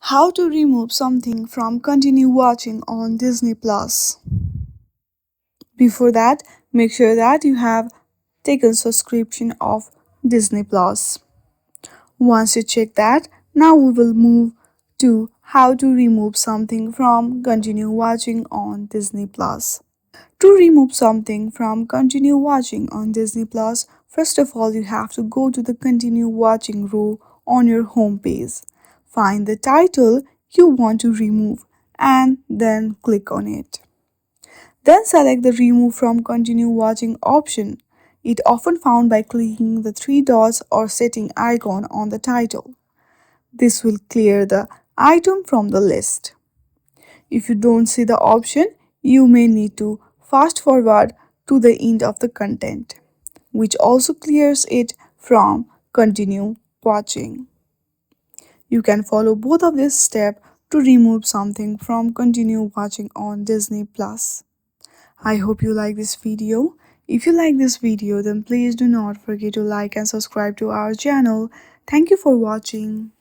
How to remove something from continue watching on Disney Plus. Before that, make sure that you have taken subscription of Disney Plus. Once you check that, now we will move to how to remove something from continue watching on Disney Plus. To remove something from continue watching on Disney Plus, first of all you have to go to the continue watching row on your home page. Find the title you want to remove and then click on it. Then select the remove from continue watching option. It often found by clicking the three dots or setting icon on the title. This will clear the item from the list. If you don't see the option, you may need to fast forward to the end of the content, which also clears it from continue watching. You can follow both of these steps to remove something from continue watching on Disney Plus. I hope you like this video. If you like this video, then please do not forget to like and subscribe to our channel. Thank you for watching.